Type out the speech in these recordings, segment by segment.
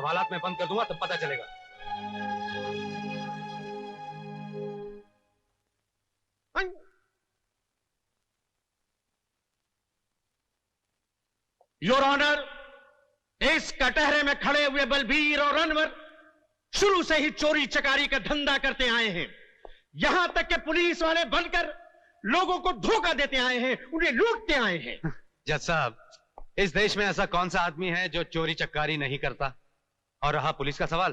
हवालात में बंद कर दूंगा तब पता चलेगा। योर ऑनर, इस कटहरे में खड़े हुए बलबीर और अनवर शुरू से ही चोरी चकारी का धंधा करते आए हैं। यहां तक कि पुलिस वाले बनकर लोगों को धोखा देते आए हैं, उन्हें लूटते आए हैं। जज साहब, इस देश में ऐसा कौन सा आदमी है जो चोरी चकारी नहीं करता? और रहा पुलिस का सवाल,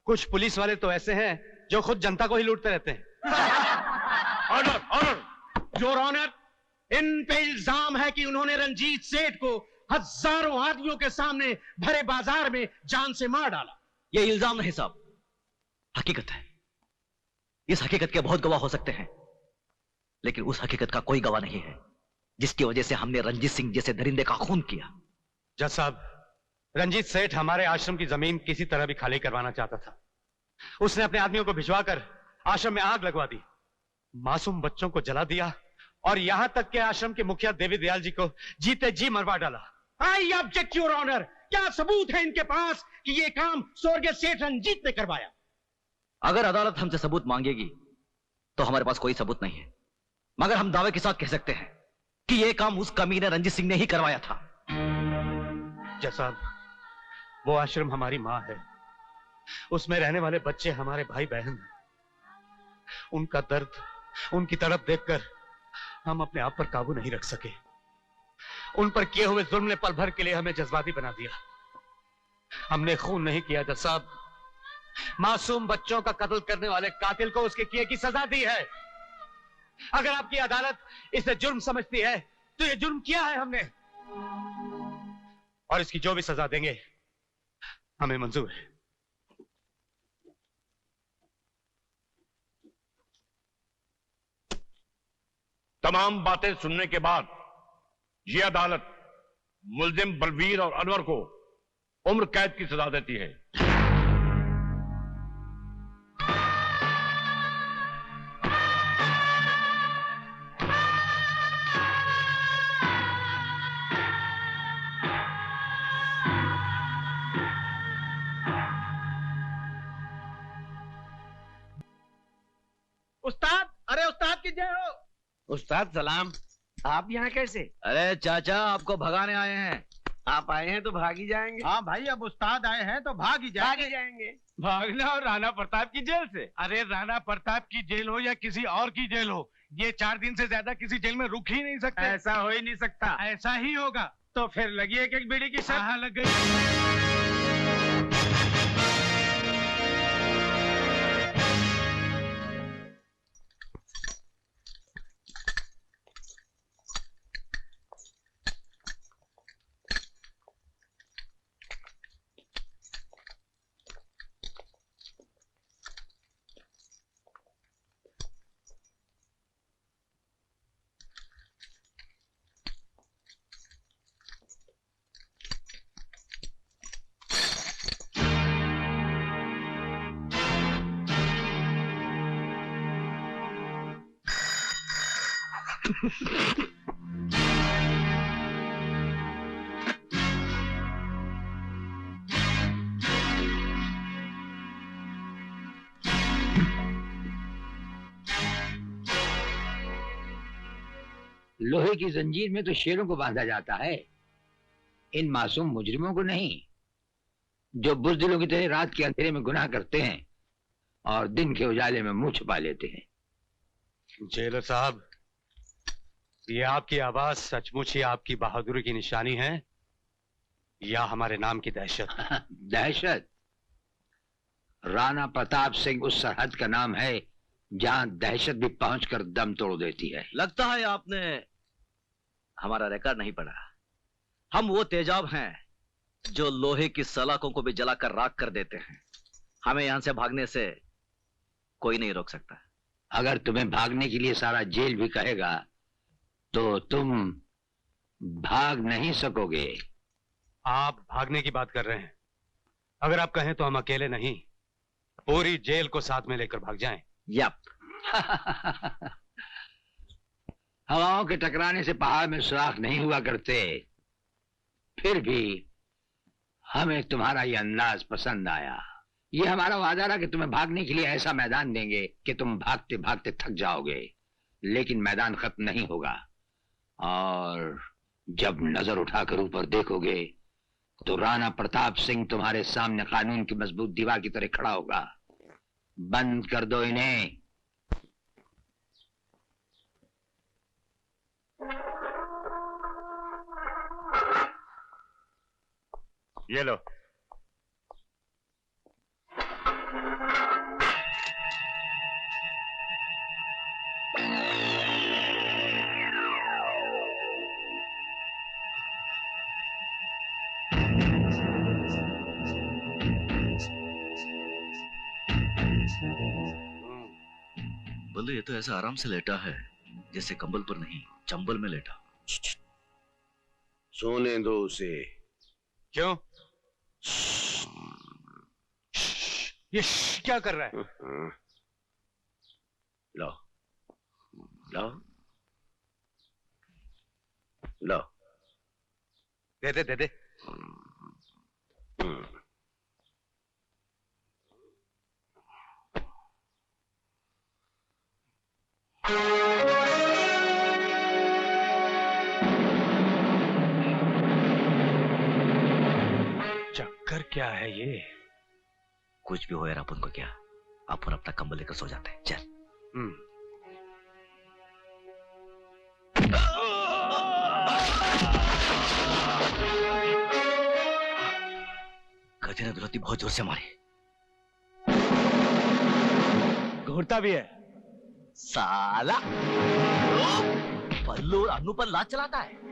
कुछ पुलिस वाले तो ऐसे हैं जो खुद जनता को ही लूटते रहते हैं। Order, order. योर ऑनर, इन पे इल्जाम है कि उन्होंने रंजीत सेठ को हजारों आदमियों के सामने भरे बाजार में जान से मार डाला। यह इल्जाम नहीं साहब, हकीकत है। इस हकीकत के बहुत गवाह हो सकते हैं, लेकिन उस हकीकत का कोई गवाह नहीं है जिसकी वजह से हमने रंजीत सिंह जैसे दरिंदे का खून किया। जज साहब, रंजीत सेठ हमारे आश्रम की जमीन किसी तरह भी खाली करवाना चाहता था। उसने अपने आदमियों को भिजवाकर आश्रम में आग लगवा दी, मासूम बच्चों को जला दिया और यहां तक के आश्रम के मुखिया देवी दयाल जी को जीते जी मरवा डाला। I object your honour. क्या सबूत है इनके पास कि यह काम स्वर्गीय सेठ रंजीत ने करवाया? अगर अदालत हमसे सबूत मांगेगी तो हमारे पास कोई सबूत नहीं है, मगर हम दावे के साथ कह सकते हैं कि यह काम उस कमीने रंजीत सिंह ने ही करवाया था। जज साहब, वो आश्रम हमारी मां है, उसमें रहने वाले बच्चे हमारे भाई बहन हैं। उनका दर्द, उनकी तड़प देखकर हम अपने आप पर काबू नहीं रख सके। उन पर किए हुए जुल्म ने पल भर के लिए हमें जज्बाती बना दिया। हमने खून नहीं किया जज साहब, मासूम बच्चों का कत्ल करने वाले कातिल को उसके किए की सजा दी है। अगर आपकी अदालत इसे जुर्म समझती है तो ये जुर्म किया है हमने, और इसकी जो भी सजा देंगे हमें मंजूर है। तमाम बातें सुनने के बाद यह अदालत मुल्जिम बलवीर और अनवर को उम्र कैद की सजा देती है। उस्ताद, अरे उस्ताद की जय हो। उस्ताद सलाम। आप यहाँ कैसे? अरे चाचा, आपको भगाने आए हैं। आप आए हैं तो भाग ही जाएंगे। हाँ भाई, अब उस्ताद आए हैं तो भाग ही जाएंगे। भागना और राणा प्रताप की जेल से? अरे राणा प्रताप की जेल हो या किसी और की जेल हो, ये 4 दिन से ज्यादा किसी जेल में रुक ही नहीं सकते। ऐसा हो ही नहीं सकता। ऐसा ही होगा। तो फिर लगी एक एक बीड़ी की शर्त। हाँ, लग गई। लोहे की जंजीर में तो शेरों को बांधा जाता है, इन मासूम मुजरिमों को नहीं, जो बुज़दिलों की तरह रात के अंधेरे में गुनाह करते हैं और दिन के उजाले में मुंह छुपा लेते हैं। जेलर साहब, ये आपकी आवाज सचमुच ही आपकी बहादुरी की निशानी है या हमारे नाम की दहशत? दहशत? राणा प्रताप सिंह उस सरहद का नाम है जहां दहशत भी पहुंचकर दम तोड़ देती है। लगता है आपने हमारा रिकॉर्ड नहीं पढ़ा। हम वो तेजाब हैं जो लोहे की सलाखों को भी जलाकर राख कर देते हैं। हमें यहां से भागने से कोई नहीं रोक सकता। अगर तुम्हें भागने के लिए सारा जेल भी कहेगा तो तुम भाग नहीं सकोगे। आप भागने की बात कर रहे हैं? अगर आप कहें तो हम अकेले नहीं, पूरी जेल को साथ में लेकर भाग जाएं। यप। हवाओं के टकराने से पहाड़ में सुराख नहीं हुआ करते, फिर भी हमें तुम्हारा ये अंदाज पसंद आया। ये हमारा वादा रहा कि तुम्हें भागने के लिए ऐसा मैदान देंगे कि तुम भागते भागते थक जाओगे, लेकिन मैदान खत्म नहीं होगा। और जब नजर उठाकर ऊपर देखोगे तो राणा प्रताप सिंह तुम्हारे सामने कानून की मजबूत दीवार की तरह खड़ा होगा। बंद कर दो इन्हें। ये लो। बोलो, ये तो ऐसा आराम से लेटा है जैसे कंबल पर नहीं चंबल में लेटा। सोने दो उसे। क्यों? ये क्या कर रहा है? लो लो लो। दे दे दे दे। चक्कर क्या है ये? कुछ भी हो यार, अपन को क्या, अपन अपना कंबल लेकर सो जाते हैं। चल। गधे ने दुलती बहुत जोर से मारी। घूरता भी है साला। पल्लू और अन्नू पर लात चलाता है।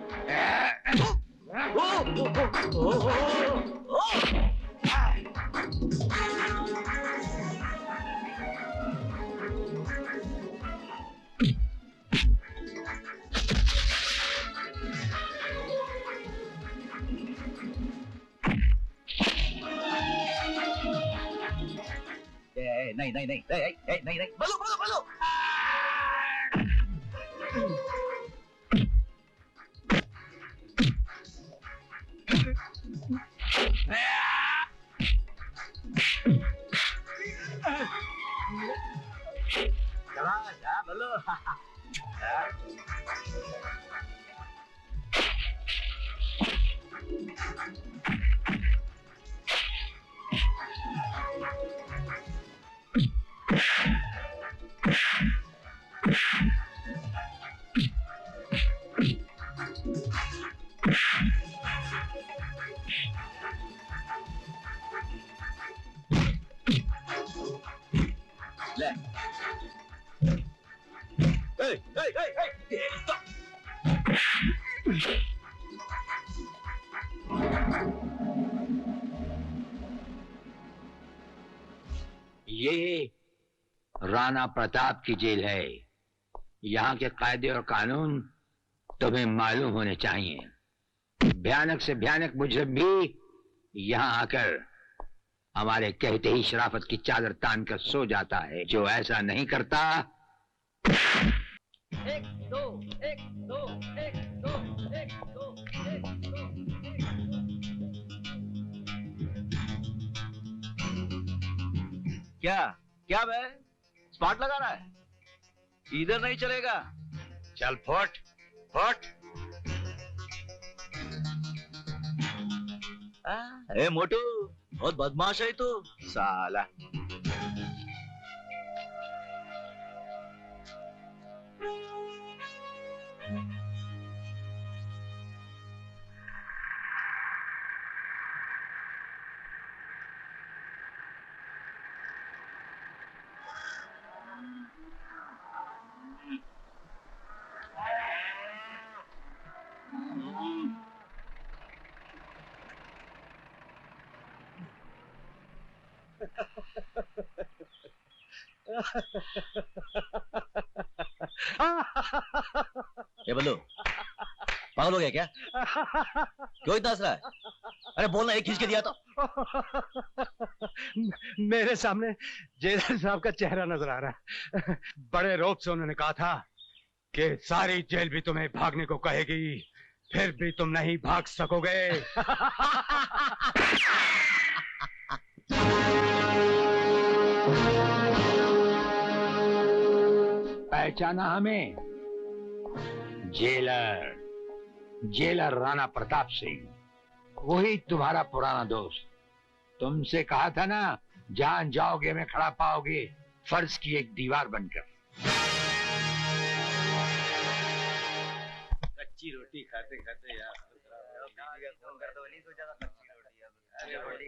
नहीं नहीं नहीं नहीं नहीं नहीं, बल्लू बल्लू बल्लू। चला जा बल्लू। ले। ये राणा प्रताप की जेल है। यहाँ के कायदे और कानून तुम्हें मालूम होने चाहिए। भयानक से भयानक मुजरिम भी यहाँ आकर हमारे कहते ही शराफत की चादर तान कर सो जाता है। जो ऐसा नहीं करता। एक दो एक दो एक दो एक दो एक दो। क्या क्या बे, स्पॉट लगा रहा है? इधर नहीं चलेगा। चल फुट फुट। ए मोटू, बहुत बदमाश है तू साला। ये बल्लू पागल हो गया क्या? क्यों इतना हंस रहा है? अरे बोलना, एक खींच के दिया तो। मेरे सामने जेलर साहब का चेहरा नजर आ रहा है। बड़े रोब से उन्होंने कहा था कि सारी जेल भी तुम्हें भागने को कहेगी, फिर भी तुम नहीं भाग सकोगे। पहचाना हमें? जेलर, जेलर राणा प्रताप सिंह, वही तुम्हारा पुराना दोस्त। तुमसे कहा था ना, जहां जाओगे मैं खड़ा पाओगे, फर्ज की एक दीवार बनकर। कच्ची रोटी खाते खाते यार फोन कर दो, नहीं तो ज्यादा कच्ची रोटी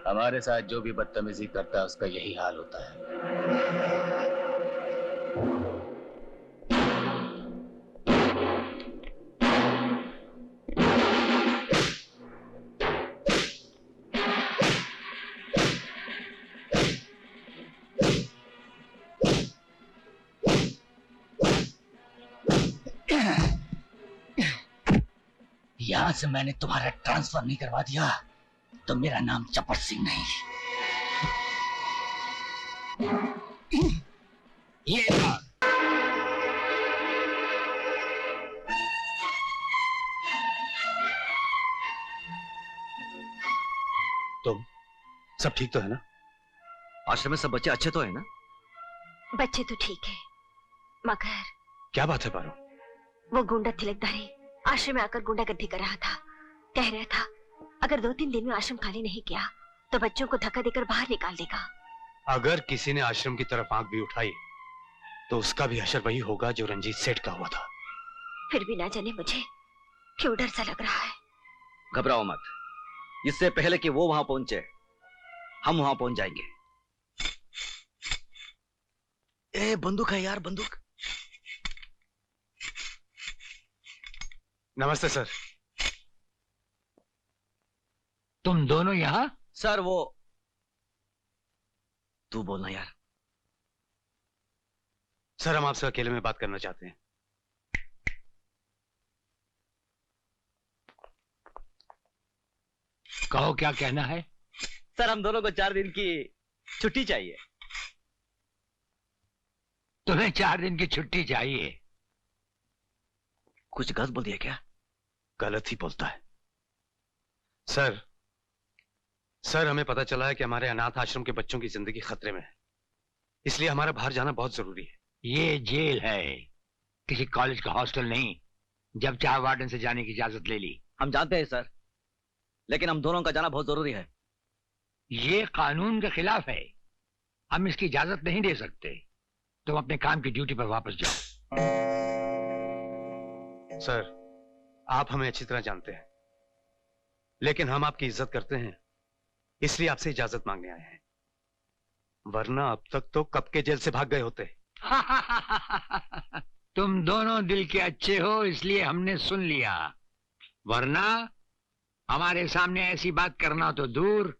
हमारे साथ जो भी बदतमीजी करता है उसका यही हाल होता है। यहां से मैंने तुम्हारा ट्रांसफर नहीं करवा दिया तो मेरा नाम चपट सिंह नहीं। ये तुम सब ठीक तो है ना? आश्रम में सब बच्चे अच्छे तो है ना? बच्चे तो ठीक है, मगर क्या बात है पारो? वो गुंडा तिलकधारी आश्रम में आकर गुंडागर्दी कर रहा था। कह रहा था अगर 2-3 दिन में आश्रम खाली नहीं किया तो बच्चों को धक्का देकर बाहर निकाल देगा। अगर किसी ने आश्रम की तरफ आंख भी उठाई तो उसका भी हशर वही होगा जो रंजीत सेठ का हुआ था। फिर भी ना जाने मुझे क्यों डर सा लग रहा है। घबराओ मत, इससे पहले कि वो वहां पहुंचे हम वहां पहुंच जाएंगे। ए बंदूक है यार, बंदूक। नमस्ते सर। तुम दोनों यहाँ? सर वो तू बोलना यार। सर हम आपसे अकेले में बात करना चाहते हैं। कहो क्या कहना है? सर हम दोनों को 4 दिन की छुट्टी चाहिए। तुम्हें 4 दिन की छुट्टी चाहिए? कुछ गलत बोल दिया क्या? गलत ही बोलता है सर हमें पता चला है कि हमारे अनाथ आश्रम के बच्चों की जिंदगी खतरे में है, इसलिए हमारा बाहर जाना बहुत जरूरी है। ये जेल है, किसी कॉलेज का हॉस्टल नहीं। जब चाहे वार्डन से जाने की इजाजत ले ली। हम जानते हैं सर, लेकिन हम दोनों का जाना बहुत जरूरी है। ये कानून के खिलाफ है, हम इसकी इजाजत नहीं दे सकते। तुम अपने काम की ड्यूटी पर वापस जाओ। सर आप हमें अच्छी तरह जानते हैं, लेकिन हम आपकी इज्जत करते हैं, इसलिए आपसे इजाजत मांगने आए हैं। वरना अब तक तो कब के जेल से भाग गए होते। तुम दोनों दिल के अच्छे हो इसलिए हमने सुन लिया, वरना हमारे सामने ऐसी बात करना तो दूर,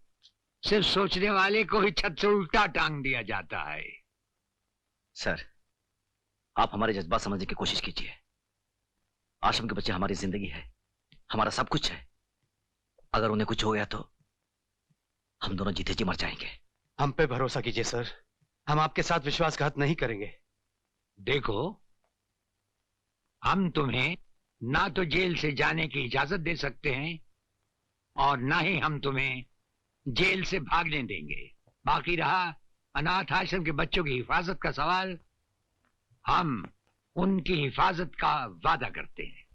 सिर्फ सोचने वाले को ही छत से उल्टा टांग दिया जाता है। सर आप हमारे जज्बात समझने की कोशिश कीजिए। आश्रम के बच्चे हमारी जिंदगी है, हमारा सब कुछ है। अगर उन्हें कुछ हो गया तो हम दोनों जीते जी मर जाएंगे। हम पे भरोसा कीजिए सर, हम आपके साथ विश्वासघात नहीं करेंगे। देखो, हम तुम्हें ना तो जेल से जाने की इजाजत दे सकते हैं और ना ही हम तुम्हें जेल से भागने देंगे। बाकी रहा अनाथ आश्रम के बच्चों की हिफाजत का सवाल, हम उनकी हिफाजत का वादा करते हैं।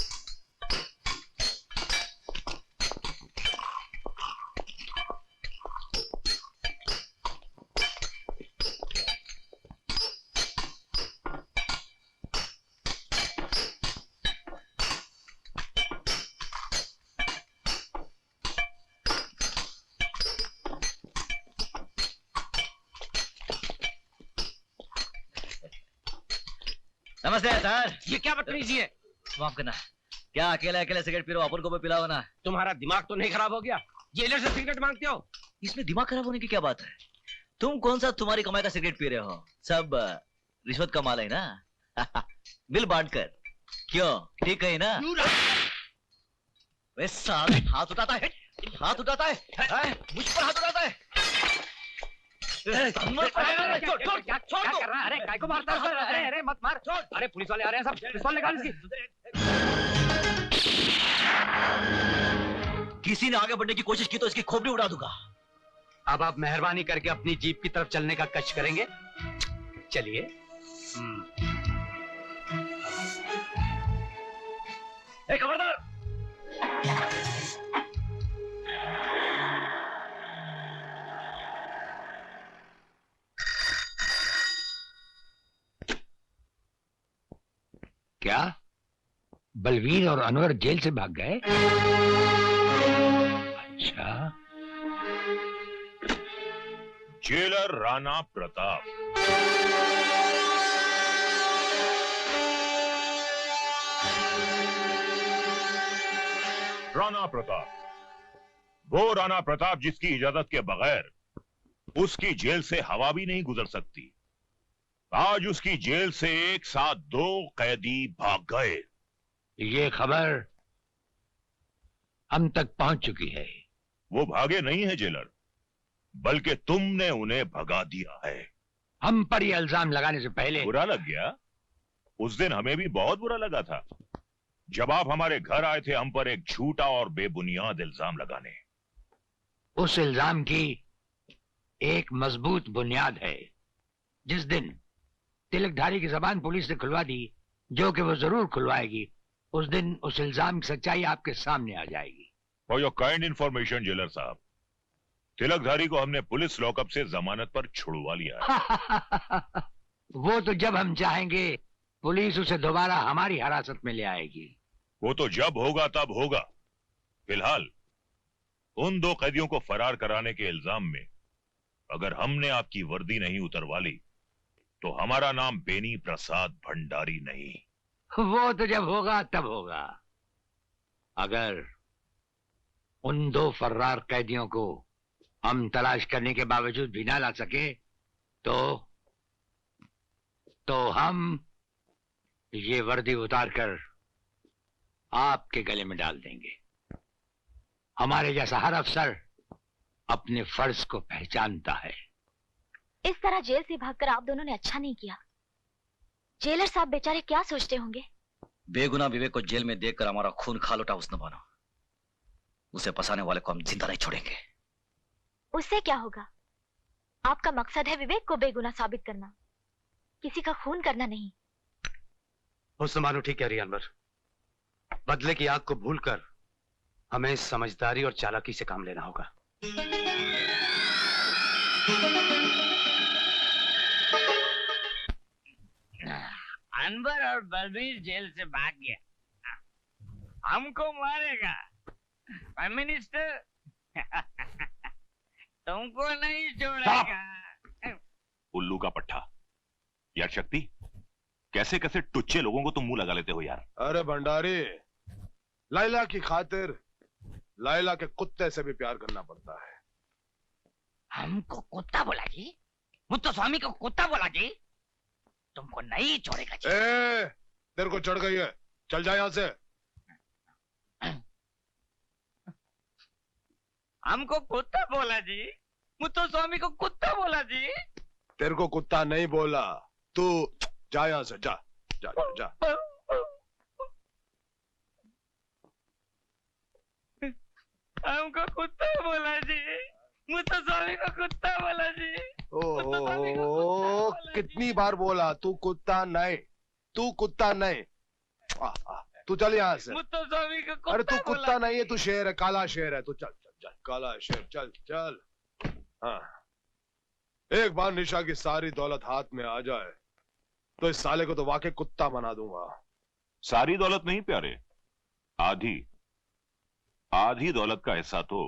नमस्ते सर। ये क्या बदतमीजी है? माफ करना, क्या अकेले अकेले सिगरेट पी रहे हो? अपन को भी पिलाओ ना। तुम्हारा दिमाग तो नहीं खराब हो गया? जेलर से सिगरेट मांगते हो? इसमें दिमाग खराब होने की क्या बात है? तुम कौन सा तुम्हारी कमाई का सिगरेट पी रहे हो? सब रिश्वत का माल है ना। बिल बांट कर। क्यों, ठीक है ना? वे साले हाथ उठाता है, हाथ उठाता है, मुझ पर हाथ उठाता है। छोड़ दो। अरे काय को मारता है? अरे अरे मत मार। अरे पुलिस वाले आ रहे हैं, सब पिस्तौल निकाल इसकी। किसी ने आगे बढ़ने की कोशिश की तो इसकी खोपड़ी उड़ा दूंगा। अब आप मेहरबानी करके अपनी जीप की तरफ चलने का कष्ट करेंगे? चलिए। खबरदार। क्या बलवीर और अनवर जेल से भाग गए? अच्छा। जेलर राणा प्रताप। राणा प्रताप, वो राणा प्रताप जिसकी इजाजत के बगैर उसकी जेल से हवा भी नहीं गुजर सकती। आज उसकी जेल से एक साथ 2 कैदी भाग गए। ये खबर हम तक पहुंच चुकी है। वो भागे नहीं है जेलर, बल्कि तुमने उन्हें भगा दिया है। हम पर ये इल्जाम लगाने से पहले बुरा लग गया? उस दिन हमें भी बहुत बुरा लगा था जब आप हमारे घर आए थे हम पर एक झूठा और बेबुनियाद इल्जाम लगाने। उस इल्जाम की एक मजबूत बुनियाद है। जिस दिन तिलकधारी की जबान पुलिस ने खुलवा दी, जो कि वो जरूर खुलवाएगी, उस दिन उस इल्जाम की सच्चाई आपके सामने आ जाएगी। For your kind information jailer साहब, तिलकधारी को हमने पुलिस लॉकअप से जमानत पर छुड़वा लिया है। वो तो जब हम चाहेंगे पुलिस उसे दोबारा हमारी हिरासत में ले आएगी। वो तो जब होगा तब होगा। फिलहाल उन 2 कैदियों को फरार कराने के इल्जाम में अगर हमने आपकी वर्दी नहीं उतरवा ली तो हमारा नाम बेनी प्रसाद भंडारी नहीं। वो तो जब होगा तब होगा। अगर उन 2 फर्रार कैदियों को हम तलाश करने के बावजूद भी ना ला सके तो हम ये वर्दी उतारकर आपके गले में डाल देंगे। हमारे जैसा हर अफसर अपने फर्ज को पहचानता है। इस तरह जेल से भागकर आप दोनों ने अच्छा नहीं किया। जेलर साहब बेचारे क्या सोचते होंगे? बेगुनाह विवेक को जेल में देखकर हमारा खून खा लौटा उसने बनो। उसे फंसाने वाले को हम जिंदा नहीं छोड़ेंगे। उससे क्या होगा? आपका मकसद है विवेक को बेगुनाह साबित करना, किसी का खून करना नहीं। हुस्न ठीक कह रही अनवर। बदले की आग को भूलकर हमें समझदारी और चालाकी से काम लेना होगा। अनवर और बलबीर जेल से भाग गया, हमको मारेगा। प्राइम मिनिस्टर तुमको नहीं छोड़ेगा। उल्लू का पट्टा। यार शक्ति, कैसे कैसे टुच्चे लोगों को तुम मुंह लगा लेते हो यार। अरे भंडारी, लाइला की खातिर लाइला के कुत्ते से भी प्यार करना पड़ता है। हमको कुत्ता बोला जी? मुत्तो स्वामी को कुत्ता बोला जी? तुमको नहीं छोड़ेगा जी। तेरे को चढ़ गई है, चल जा यहाँ से। हमको कुत्ता बोला जी? मुत्तो स्वामी को कुत्ता बोला जी? तेरे को कुत्ता नहीं बोला, तू जा यहाँ से, जा जा जा, जा। हमको कुत्ता बोला जी, मुत्तो स्वामी को कुत्ता बोला जी। ओ, कितनी बार बोला तू कुत्ता नहीं, तू कुत्ता नहीं। तू चल यहाँ से। मुत्तो स्वामी को कुत्ता। अरे तू कुत्ता नहीं है, तू शेर है, काला शेर है। तू चल चल चल, काला शेर, चल चल। हाँ, एक बार निशा की सारी दौलत हाथ में आ जाए तो इस साले को तो वाकई कुत्ता बना दूंगा। सारी दौलत नहीं प्यारे, आधी आधी दौलत का हिस्सा तो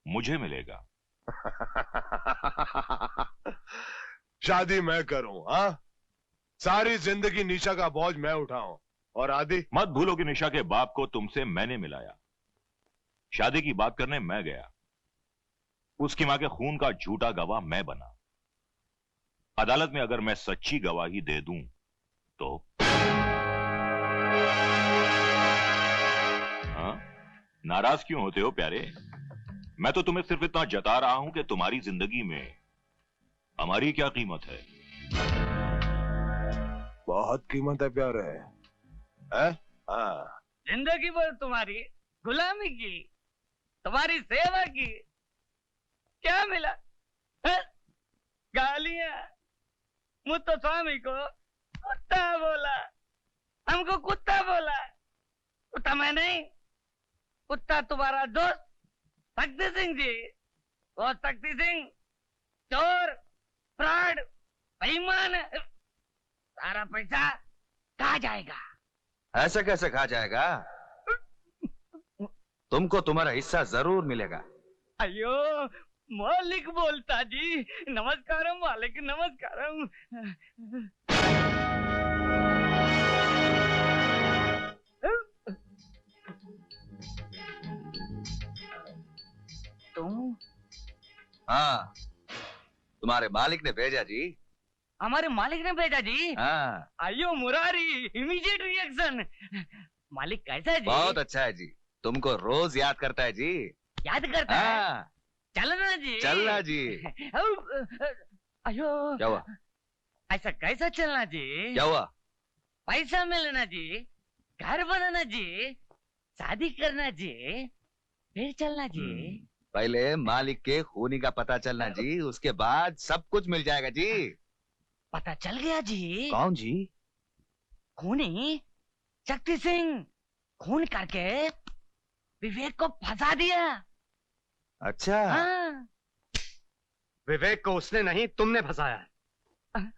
मुझे मिलेगा। शादी मैं करूं? हाँ, सारी जिंदगी निशा का बोझ मैं उठाऊं और आदि। मत भूलो कि निशा के बाप को तुमसे मैंने मिलाया, शादी की बात करने मैं गया, उसकी मां के खून का झूठा गवाह मैं बना। अदालत में अगर मैं सच्ची गवाही दे दूं तो हाँ? नाराज क्यों होते हो प्यारे? मैं तो तुम्हें सिर्फ इतना जता रहा हूं कि तुम्हारी जिंदगी में हमारी क्या कीमत है। बहुत कीमत है प्यारे, है? हाँ। जिंदगी भर तुम्हारी गुलामी की, तुम्हारी सेवा की, क्या मिला? गालियां। मुत्तो स्वामी को कुत्ता बोला, हमको कुत्ता बोला। कुत्ता मैं नहीं, कुत्ता तुम्हारा दोस्त शक्ति सिंह जी। वो शक्ति सिंह चोर, फ्रॉड, बेईमान। सारा पैसा कहाँ जाएगा? ऐसे कैसे खा जाएगा? तुमको तुम्हारा हिस्सा जरूर मिलेगा। अयो मालिक बोलता जी। नमस्कारम मालिक, नमस्कारम। तुम? हाँ, तुम्हारे मालिक ने भेजा जी। हमारे मालिक ने भेजा जी? हाँ। अयो मुरारी, इमीडिएट रिएक्शन। मालिक कैसा है जी? बहुत अच्छा है जी, तुमको रोज याद करता है जी। याद करता है? चलना जी। चलना जी। अयो क्या हुआ? ऐसा कैसा चलना जी? क्या हुआ? पैसा मिलना जी, घर बनाना जी, शादी करना जी, फिर चलना जी। पहले मालिक के खूनी का पता चलना जी, उसके बाद सब कुछ मिल जाएगा जी। पता चल गया जी। कौन जी? खूनी शक्ति सिंह। खून करके विवेक को फंसा दिया। अच्छा। हाँ। विवेक को उसने नहीं, तुमने फंसाया है।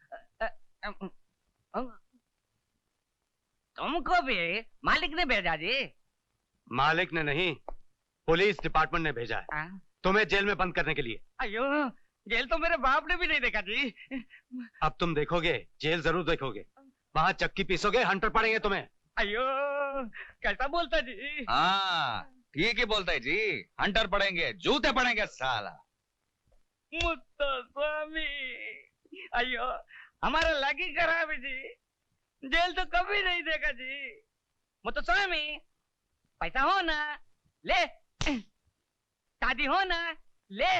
तुमको भी मालिक ने भेजा जी? मालिक ने नहीं, पुलिस डिपार्टमेंट ने भेजा है तुम्हें जेल में बंद करने के लिए। अयो, जेल तो मेरे बाप ने भी नहीं देखा जी। अब तुम देखोगे, जेल जरूर देखोगे। वहां चक्की पीसोगे, हंटर पड़ेंगे तुम्हें। अयो कैसा बोलता जी? हाँ ठीक ही बोलता है जी, हंटर पड़ेंगे, जूते पड़ेंगे साला। मुत्तो स्वामी। अयो हमारा लगी खराब है जी, जेल तो कभी नहीं देखा जी। मुत्तो स्वामी, पैसा हो ना ले, शादी हो ना ले,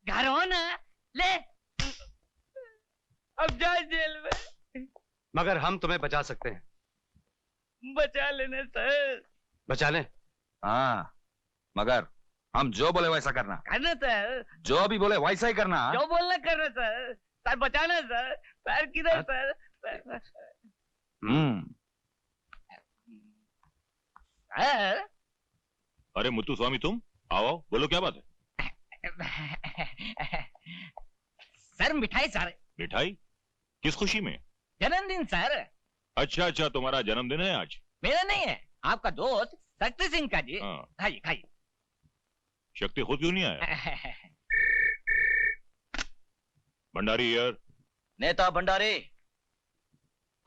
घर हो ना ले, अब जाए जेल में। मगर हम तुम्हें बचा सकते हैं। बचा लेने सर। बचा ले? हाँ, मगर हम जो बोले वैसा करना। करना सर। जो भी बोले वैसा ही करना। जो बोलना करना सर। सर बचाना सर। पैर किधर सर? सर। अरे मुत्तू स्वामी, तुम आओ, बोलो क्या बात है? सर मिठाई सर। मिठाई? किस खुशी में? जन्मदिन सर। अच्छा अच्छा, तुम्हारा जन्मदिन है आज? मेरा नहीं है, आपका दोस्त शक्ति सिंह का जी। हाँ। खाइए खाइए। शक्ति खुद क्यों नहीं आया? भंडारी यार। नेता भंडारी,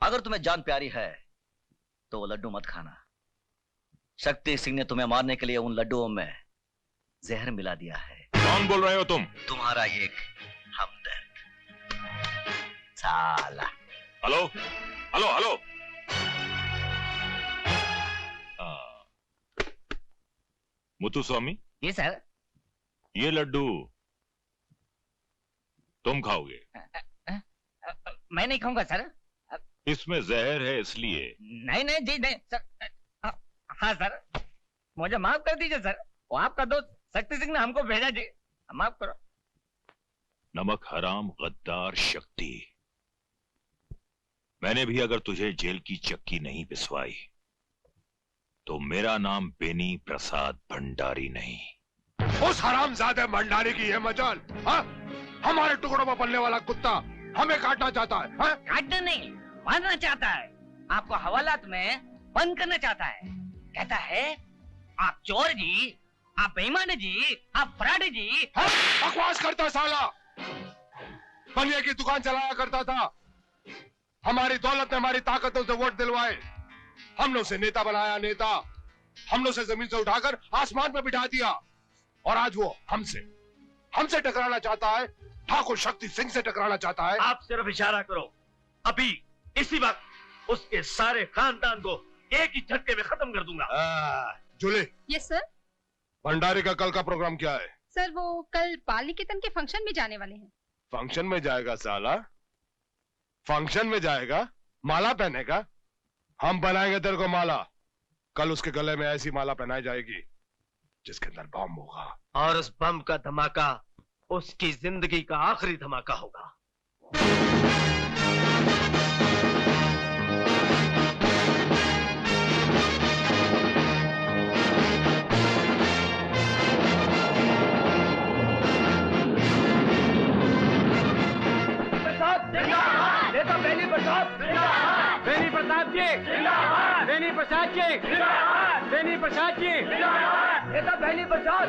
अगर तुम्हें जान प्यारी है तो वो लड्डू मत खाना। शक्ति सिंह ने तुम्हें मारने के लिए उन लड्डुओं में जहर मिला दिया है। कौन बोल रहे हो तुम? तुम्हारा एक हमदर्द साला। Hello hello hello. Muthu Swamy. Ji sir. ये लड्डू तुम खाओगे? मैं नहीं खाऊंगा सर। इसमें जहर है इसलिए। नहीं नहीं जी नहीं सर। हाँ सर, मुझे माफ कर दीजिए सर। वो आपका दोस्त शक्ति सिंह ने हमको भेजा जी, माफ करो। नमक हराम गद्दार शक्ति, मैंने भी अगर तुझे जेल की चक्की नहीं पिसवाई तो मेरा नाम बेनी प्रसाद भंडारी नहीं। उस हरामजादे भंडारी की है मजाल। हाँ? हमारे टुकड़ों में पलने वाला कुत्ता हमें काटना चाहता है। हाँ? काटना नहीं, मारना चाहता है। आपको हवालात में बंद करना चाहता है। कहता है आप चोर जी, आप बेईमान जी, आप फ्रॉड जी। बकवास करता साला। बनिया की दुकान चलाया करता था, हमारी दौलत ने हमारी ताकतों से वोट दिलवाए, हमने उसे नेता बनाया, नेता। हमने उसे जमीन से उठाकर आसमान में बिठा दिया और आज वो हमसे टकराना चाहता है, ठाकुर शक्ति सिंह से टकराना चाहता है। आप सिर्फ इशारा करो, अभी इसी वक्त उसके सारे खानदान को एक ही झटके में खत्म कर दूंगा। जूली। Yes sir. भंडारी का कल का प्रोग्राम क्या है? सर वो कल बाल निकेतन के फंक्शन में जाने वाले हैं। फंक्शन में जाएगा साला? फंक्शन में जाएगा? माला पहनेगा? हम बनाएंगे तेरे को माला। कल उसके गले में ऐसी माला पहनाई जाएगी जिसके अंदर बम होगा, और उस बम का धमाका उसकी जिंदगी का आखिरी धमाका होगा। नेता बेनी प्रसाद, बेनी प्रसाद जी, बेनी प्रसाद जी, बेनी प्रसाद जी, नेता बेनी प्रसाद,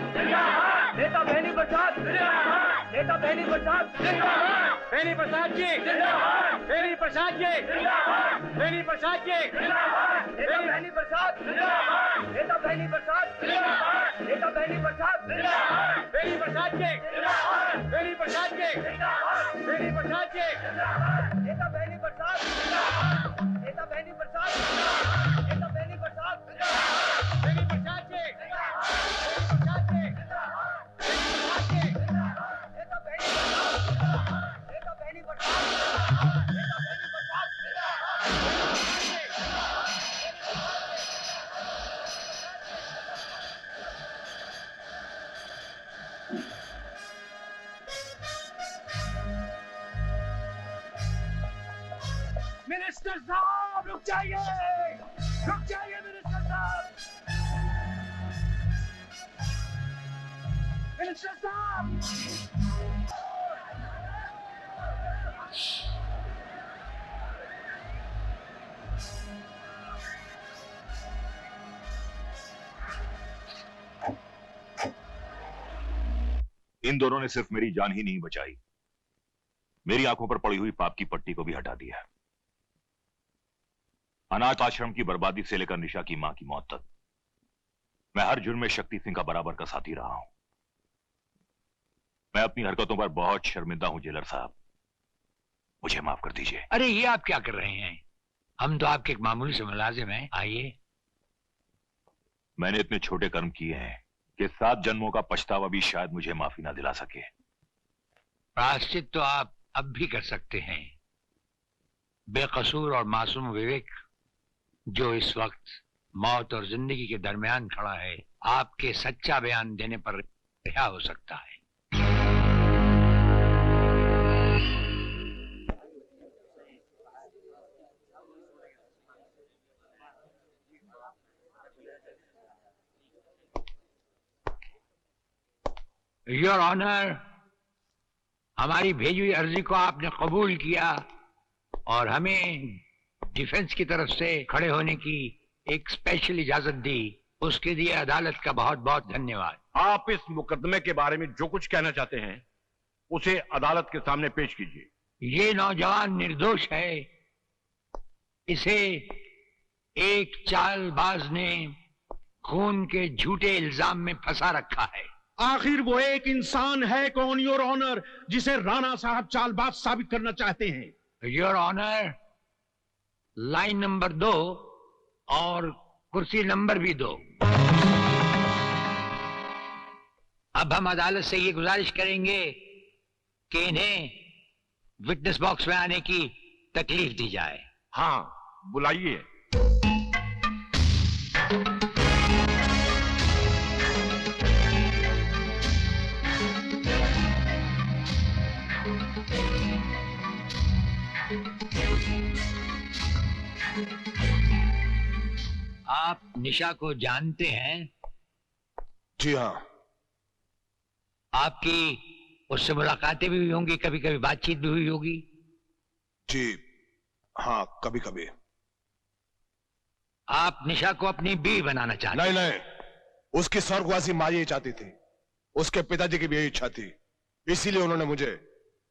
नेता बेनी प्रसाद, नेता बेनी प्रसाद, बेनी प्रसाद जी, बेनी प्रसाद जी, बेनी प्रसाद जी, नेता बेनी प्रसाद, नेता बेनी प्रसाद, नेता बेनी प्रसाद, बेनी प्रसाद जी, बेनी प्रसाद जी, बेनी प्रसाद जी, नेता बेनी प्रसाद, नेता बेनी प्रसाद, नेता बेनी प्रसाद, बेनी प्रसाद जी, बेनी प्रसाद जी, नेता बेनी प्रसाद, नेता बेनी प्रसाद, नेता बेनी प्रसाद। मिनिस्टर साहब रुक जाइए, रुक जाइए मिनिस्टर साहब, मिनिस्टर साहब। इन दोनों ने सिर्फ मेरी जान ही नहीं बचाई, मेरी आंखों पर पड़ी हुई पाप की पट्टी को भी हटा दिया। अनाथ आश्रम की बर्बादी से लेकर निशा की मां की मौत तक मैं हर जुर्म में शक्ति सिंह का बराबर का साथी रहा हूं। मैं अपनी हरकतों पर बहुत शर्मिंदा हूं जेलर साहब, मुझे माफ कर दीजिए। अरे ये आप क्या कर रहे हैं? हम तो आपके एक मामूली से मुलाजिम हैं। आइए। मैंने इतने छोटे कर्म किए हैं कि 7 जन्मों का पछतावा भी शायद मुझे माफी ना दिला सके। प्रायश्चित तो आप अब भी कर सकते हैं। बेकसूर और मासूम विवेक जो इस वक्त मौत और जिंदगी के दरमियान खड़ा है, आपके सच्चा बयान देने पर रिहा हो सकता है। योर ऑनर, हमारी भेजी हुई अर्जी को आपने कबूल किया और हमें डिफेंस की तरफ से खड़े होने की एक स्पेशल इजाजत दी, उसके लिए अदालत का बहुत बहुत धन्यवाद। आप इस मुकदमे के बारे में जो कुछ कहना चाहते हैं उसे अदालत के सामने पेश कीजिए। ये नौजवान निर्दोष है, इसे एक चालबाज ने खून के झूठे इल्जाम में फंसा रखा है। आखिर वो एक इंसान है कौन योर ऑनर जिसे राणा साहब चालबाज साबित करना चाहते हैं? योर ऑनर, लाइन नंबर 2 और कुर्सी नंबर भी 2। अब हम अदालत से ये गुजारिश करेंगे कि इन्हें विटनेस बॉक्स में आने की तकलीफ दी जाए। हाँ, बुलाइए। आप निशा को जानते हैं? जी हाँ। आपकी उससे मुलाकातें भी हुई होंगी, कभी कभी बातचीत भी हुई होगी? जी हाँ, कभी कभी। आप निशा को अपनी बीवी बनाना चाहते? नहीं नहीं, उसकी स्वर्गवासी मां यही चाहती थी, उसके पिताजी की भी यही इच्छा थी, इसीलिए उन्होंने मुझे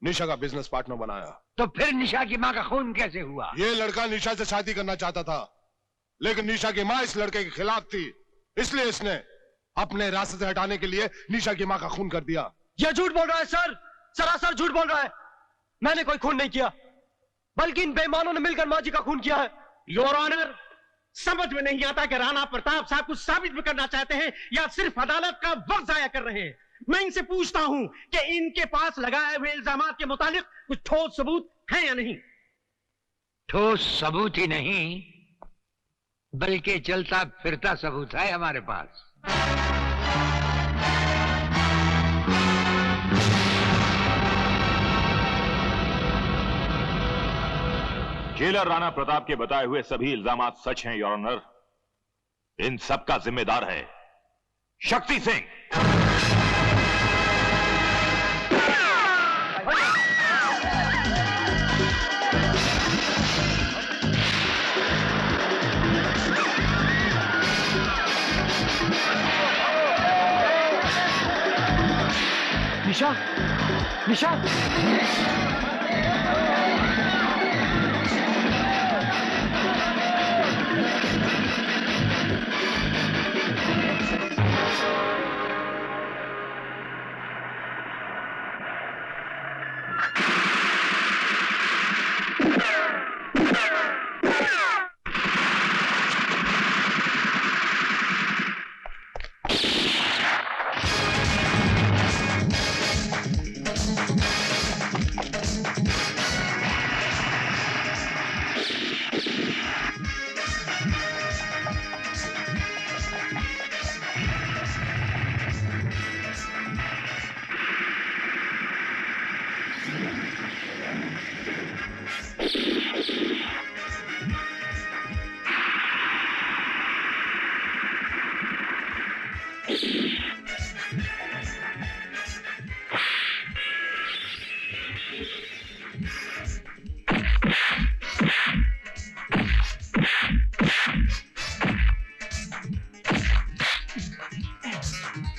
निशा का बिजनेस पार्टनर बनाया। तो फिर निशा की माँ का खून कैसे हुआ? ये लड़का निशा से शादी करना चाहता था, लेकिन निशा की माँ इस लड़के के खिलाफ थी, इसलिए इसने अपने रास्ते से हटाने के लिए निशा की माँ का खून कर दिया। ये झूठ बोल रहा है सर, सरासर झूठ बोल रहा है। मैंने कोई खून नहीं किया, बल्कि इन बेईमानों ने मिलकर माँ जी का खून किया है। योर ऑनर, समझ में नहीं आता कि राणा प्रताप साहब कुछ साबित भी करना चाहते हैं या सिर्फ अदालत का वक्त जाया कर रहे हैं। मैं इनसे पूछता हूं कि इनके पास लगाए हुए इल्जामात के मुताबिक कुछ ठोस सबूत है या नहीं? ठोस सबूत ही नहीं, बल्कि चलता फिरता सबूत है हमारे पास। जेलर राणा प्रताप के बताए हुए सभी इल्जामात सच हैं योर ऑनर। इन सब का जिम्मेदार है शक्ति सिंह। निशा, निशा,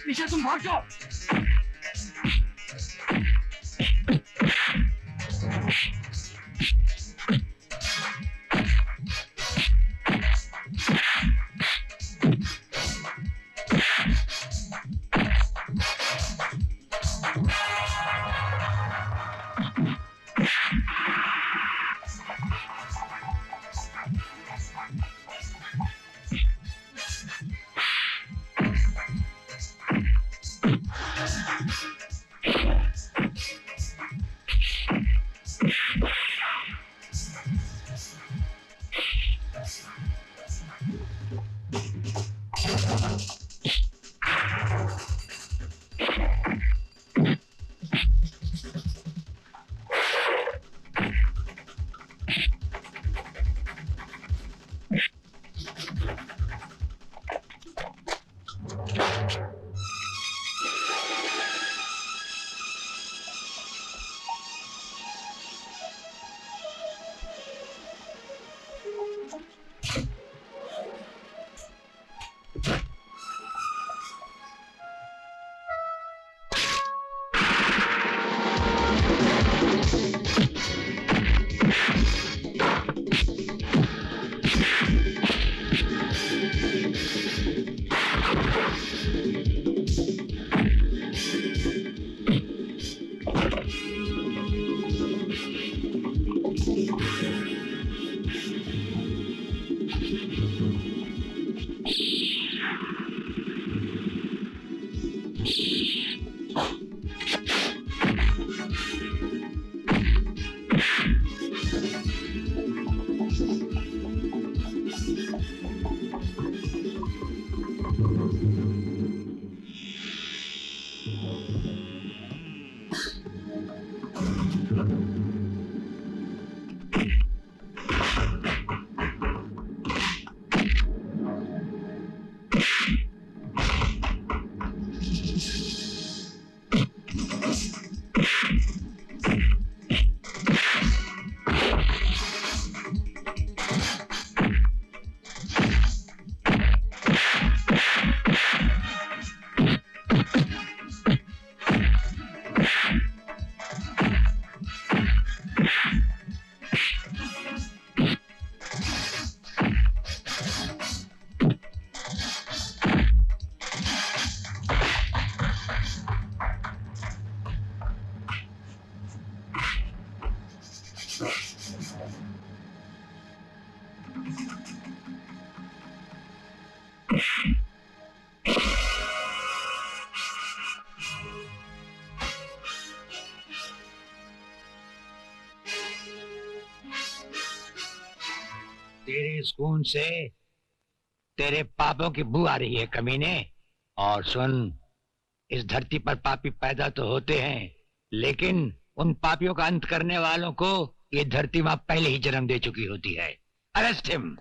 निशा तुम भाग जाओ। तेरे इस खून से तेरे पापों की बू आ रही है कमीने। और सुन, इस धरती पर पापी पैदा तो होते हैं, लेकिन उन पापियों का अंत करने वालों को ये धरती मां पहले ही जन्म दे चुकी होती है। Arrest him.